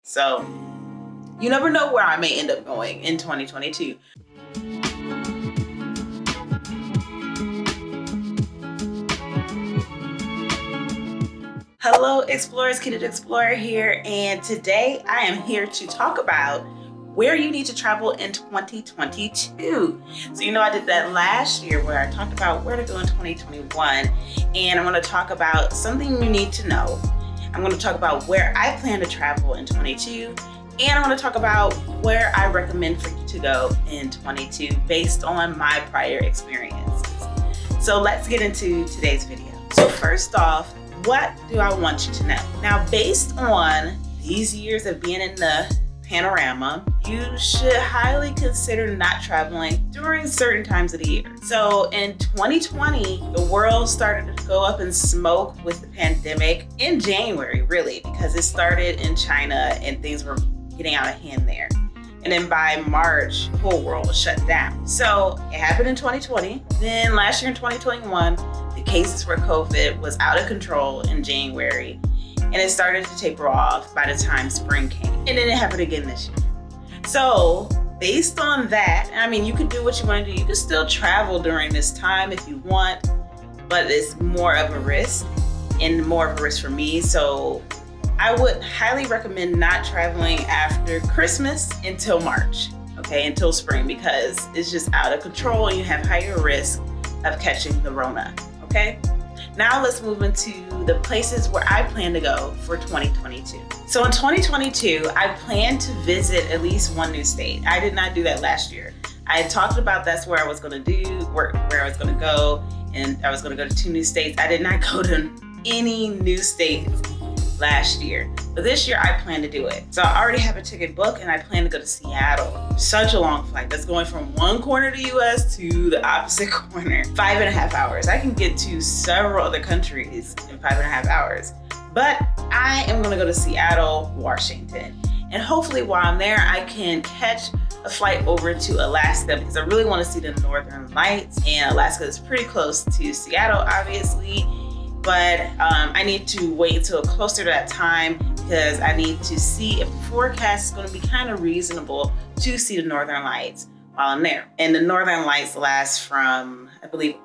So you never know where I may end up going in 2022. Hello Explorers, Kid Explorer here, and today I am here to talk about where you need to travel in 2022. So I did that last year where I talked about where to go in 2021, and I'm going to talk about something you need to know. I'm going to talk about where I plan to travel in 22, and I'm going to talk about where I recommend for you to go in 22 based on my prior experiences. So let's get into today's video. So first off, what do I want you to know? Now, based on these years of being in the panorama, you should highly consider not traveling during certain times of the year. So in 2020, the world started to go up in smoke with the pandemic in January, really, because it started in China and things were getting out of hand there. And then by March, the whole world was shut down. So it happened in 2020. Then last year in 2021, the cases for COVID was out of control in January, and it started to taper off by the time spring came. And then it happened again this year. So based on that, you could do what you want to do. You can still travel during this time if you want, but it's more of a risk and more of a risk for me. So I would highly recommend not traveling after Christmas until March, until spring, because it's just out of control and you have higher risk of catching the Rona, Now let's move into the places where I plan to go for 2022. So in 2022, I plan to visit at least one new state. I did not do that last year. I had talked about that's where I was going to where I was going to go, and I was going to go to 2 new states. I did not go to any new states last year, but this year I plan to do it. So I already have a ticket booked, and I plan to go to Seattle. Such a long flight. That's going from one corner of the US to the opposite corner. 5.5 hours. I can get to several other countries in 5.5 hours, but I am going to go to Seattle, Washington, and hopefully while I'm there I can catch a flight over to Alaska, because I really want to see the Northern Lights, and Alaska is pretty close to Seattle, obviously. But I need to wait until closer to that time, because I need to see if the forecast is going to be kind of reasonable to see the Northern Lights while I'm there. And the Northern Lights last from, I believe,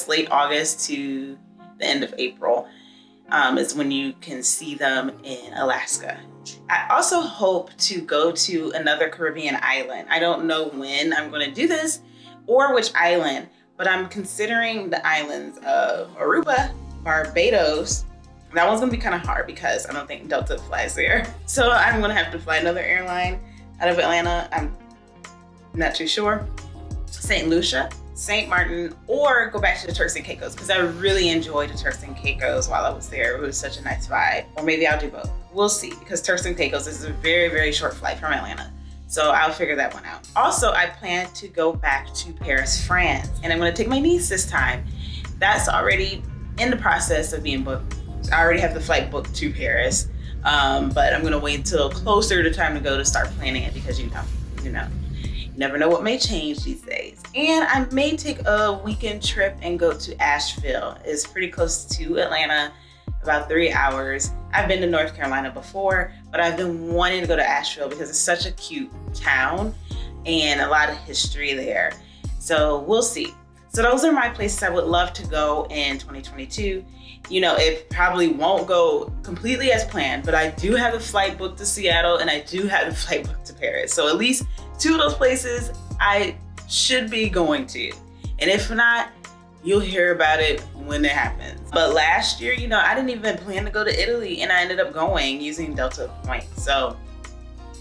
late August to the end of April is when you can see them in Alaska. I also hope to go to another Caribbean island. I don't know when I'm going to do this or which island, but I'm considering the islands of Aruba, Barbados. That one's gonna be kind of hard because I don't think Delta flies there. So I'm gonna have to fly another airline out of Atlanta. I'm not too sure. St. Lucia, St. Martin, or go back to the Turks and Caicos, because I really enjoyed the Turks and Caicos while I was there. It was such a nice vibe. Or maybe I'll do both. We'll see, because Turks and Caicos is a very, very short flight from Atlanta. So I'll figure that one out. Also, I plan to go back to Paris, France, and I'm gonna take my niece this time. That's already in the process of being booked. I already have the flight booked to Paris, but I'm gonna wait until closer to time to go to start planning it, because you never know what may change these days. And I may take a weekend trip and go to Asheville. It's pretty close to Atlanta, about 3 hours. I've been to North Carolina before, but I've been wanting to go to Asheville because it's such a cute town and a lot of history there. So we'll see. So those are my places I would love to go in 2022. It probably won't go completely as planned, but I do have a flight booked to Seattle and I do have a flight booked to Paris. So at least 2 of those places I should be going to. And if not, you'll hear about it when it happens. But last year, I didn't even plan to go to Italy, and I ended up going using Delta points. So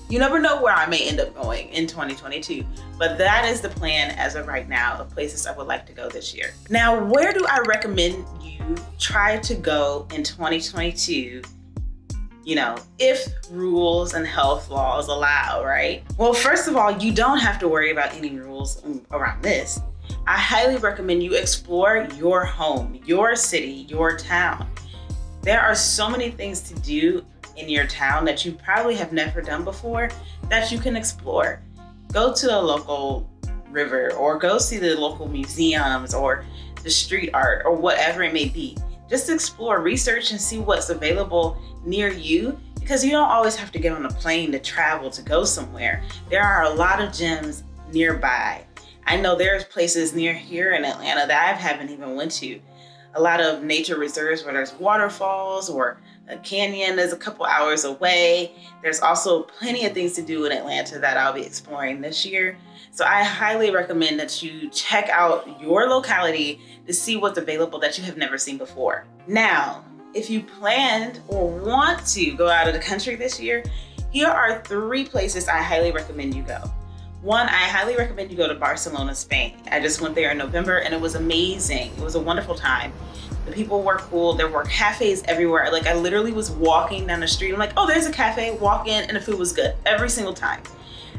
you never know where I may end up going in 2022, but that is the plan as of right now of places I would like to go this year. Now, where do I recommend you try to go in 2022, if rules and health laws allow, right? Well, first of all, you don't have to worry about any rules around this. I highly recommend you explore your home, your city, your town. There are so many things to do in your town that you probably have never done before that you can explore. Go to a local river, or go see the local museums or the street art or whatever it may be. Just explore, research, and see what's available near you, because you don't always have to get on a plane to travel to go somewhere. There are a lot of gyms nearby. I know there's places near here in Atlanta that I haven't even went to. A lot of nature reserves where there's waterfalls, or a canyon is a couple hours away. There's also plenty of things to do in Atlanta that I'll be exploring this year. So I highly recommend that you check out your locality to see what's available that you have never seen before. Now, if you planned or want to go out of the country this year, here are 3 places I highly recommend you go. 1, I highly recommend you go to Barcelona, Spain. I just went there in November and it was amazing. It was a wonderful time. The people were cool. There were cafes everywhere. Like, I literally was walking down the street. I'm like, oh, there's a cafe, walk in, and the food was good every single time.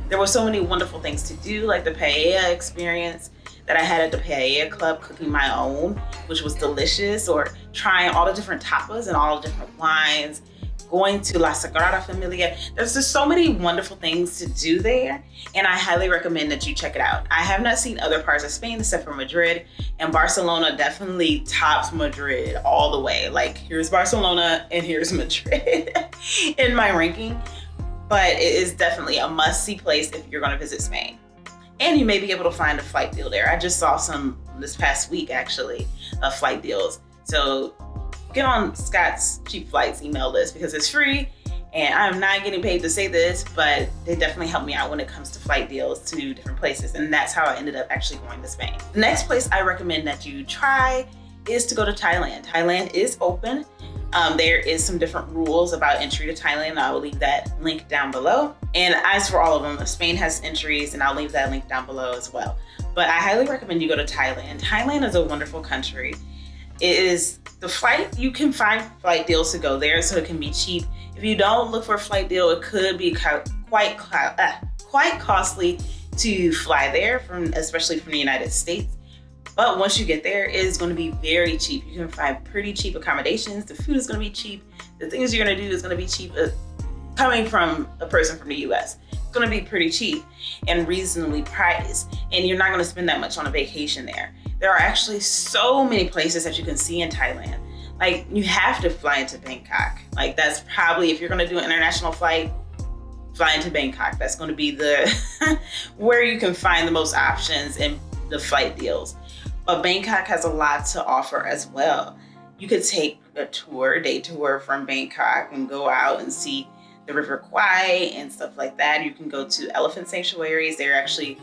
There were so many wonderful things to do, like the paella experience that I had at the Paella Club, cooking my own, which was delicious, or trying all the different tapas and all the different wines, going to La Sagrada Familia. There's just so many wonderful things to do there, and I highly recommend that you check it out. I have not seen other parts of Spain except for Madrid, and Barcelona definitely tops Madrid all the way. Like, here's Barcelona and here's Madrid in my ranking, but it is definitely a must-see place if you're gonna visit Spain. And you may be able to find a flight deal there. I just saw some this past week, actually, of flight deals. So get on Scott's Cheap Flights email list because it's free, and I'm not getting paid to say this, but they definitely help me out when it comes to flight deals to different places, and that's how I ended up actually going to Spain. The next place I recommend that you try is to go to Thailand. Thailand is open. There is some different rules about entry to Thailand. I will leave that link down below. And as for all of them, Spain has entries, and I'll leave that link down below as well. But I highly recommend you go to Thailand. Thailand is a wonderful country. It is the flight, you can find flight deals to go there, so it can be cheap. If you don't look for a flight deal, it could be quite costly to fly there, especially from the United States. But once you get there, it is going to be very cheap. You can find pretty cheap accommodations. The food is going to be cheap. The things you're going to do is going to be cheap. Coming from a person from the US, it's going to be pretty cheap and reasonably priced. And you're not going to spend that much on a vacation there. There are actually so many places that you can see in Thailand. Like, you have to fly into Bangkok. Like, that's probably, if you're going to do an international flight, fly into Bangkok. That's going to be the where you can find the most options and the flight deals. But Bangkok has a lot to offer as well. You could take a day tour from Bangkok and go out and see the River Kwai and stuff like that. You can go to elephant sanctuaries. They're actually,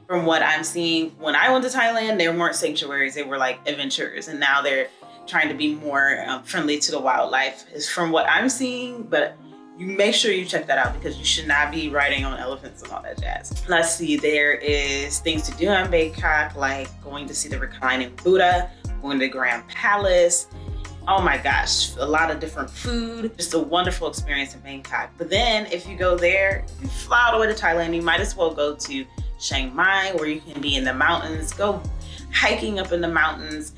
from what I'm seeing, when I went to Thailand, they weren't sanctuaries, they were like adventures. And now they're trying to be more friendly to the wildlife, is from what I'm seeing. But you make sure you check that out because you should not be riding on elephants and all that jazz. Let's see, there is things to do in Bangkok, like going to see the reclining Buddha, going to the Grand Palace. Oh my gosh, a lot of different food, just a wonderful experience in Bangkok. But then if you go there, you fly all the way to Thailand, you might as well go to Chiang Mai, where you can be in the mountains, go hiking up in the mountains,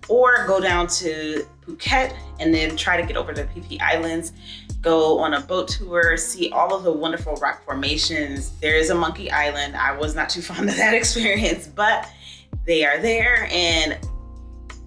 or go down to Phuket and then try to get over to Phi Phi Islands. Go on a boat tour, see all of the wonderful rock formations. There is a monkey island. I was not too fond of that experience, but they are there, and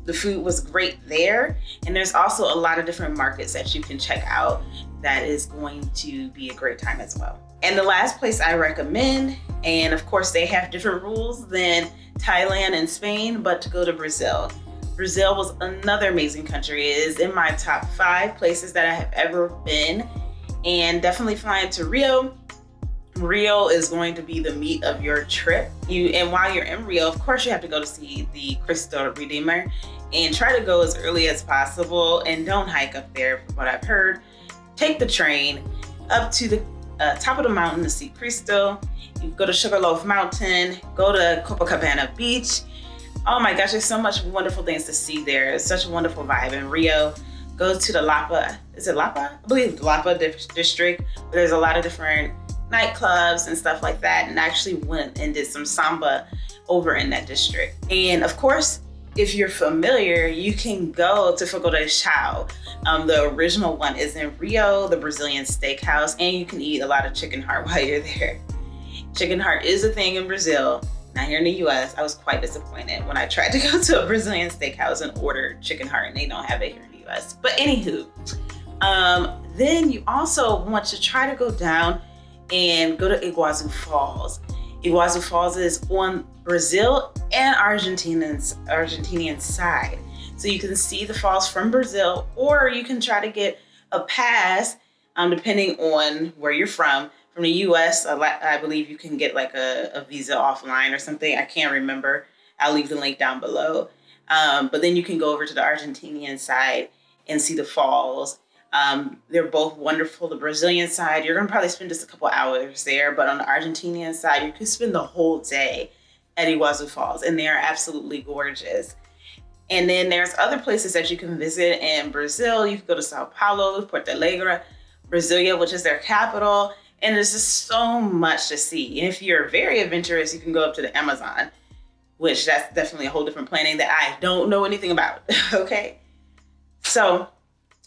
the food was great there. And there's also a lot of different markets that you can check out that is going to be a great time as well. And the last place I recommend, and of course they have different rules than Thailand and Spain, but to go to Brazil. Brazil was another amazing country. It is in my top 5 places that I have ever been, and definitely flying to Rio. Rio is going to be the meat of your trip. And while you're in Rio, of course, you have to go to see the Cristo Redeemer, and try to go as early as possible, and don't hike up there from what I've heard. Take the train up to the top of the mountain to see Cristo. You go to Sugarloaf Mountain, go to Copacabana Beach. Oh my gosh, there's so much wonderful things to see there. It's such a wonderful vibe in Rio. Go to the Lapa, is it Lapa? I believe Lapa district, where there's a lot of different nightclubs and stuff like that, and I actually went and did some samba over in that district. And of course, if you're familiar, you can go to Fogo de Chao. The original one is in Rio, the Brazilian steakhouse, and you can eat a lot of chicken heart while you're there. Chicken heart is a thing in Brazil. Not here in the US. I was quite disappointed when I tried to go to a Brazilian steakhouse and order chicken heart, and they don't have it here in the US. But anywho, Then you also want to try to go down and go to Iguazu Falls. Iguazu Falls is on Brazil and Argentinian side. So you can see the falls from Brazil, or you can try to get a pass, depending on where you're from. From the US, I believe you can get like a visa offline or something. I can't remember. I'll leave the link down below. But then you can go over to the Argentinian side and see the falls. They're both wonderful. The Brazilian side, you're gonna probably spend just a couple hours there, but on the Argentinian side, you could spend the whole day at Iguazu Falls, and they are absolutely gorgeous. And then there's other places that you can visit in Brazil. You can go to Sao Paulo, Porto Alegre, Brasilia, which is their capital, and there's just so much to see. And if you're very adventurous, you can go up to the Amazon, which that's definitely a whole different planning that I don't know anything about, okay? So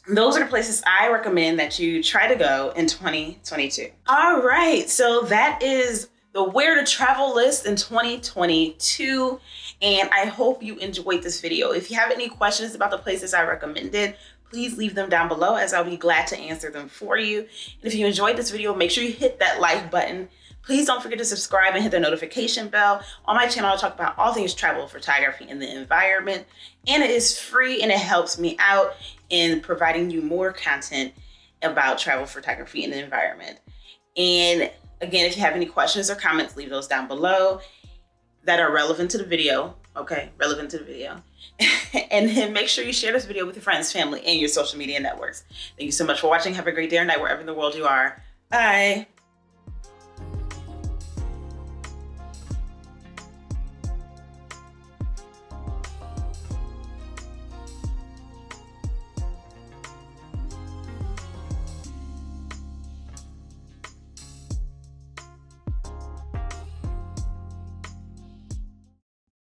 those are the places I recommend that you try to go in 2022. All right, so that is the where to travel list in 2022. And I hope you enjoyed this video. If you have any questions about the places I recommended, please leave them down below, as I'll be glad to answer them for you. And if you enjoyed this video, make sure you hit that like button. Please don't forget to subscribe and hit the notification bell. On my channel, I talk about all things travel, photography, and the environment. And it is free, and it helps me out in providing you more content about travel, photography, and the environment. And again, if you have any questions or comments, leave those down below that are relevant to the video, okay? Relevant to the video. And then make sure you share this video with your friends, family, and your social media networks. Thank you so much for watching. Have a great day or night wherever in the world you are. Bye.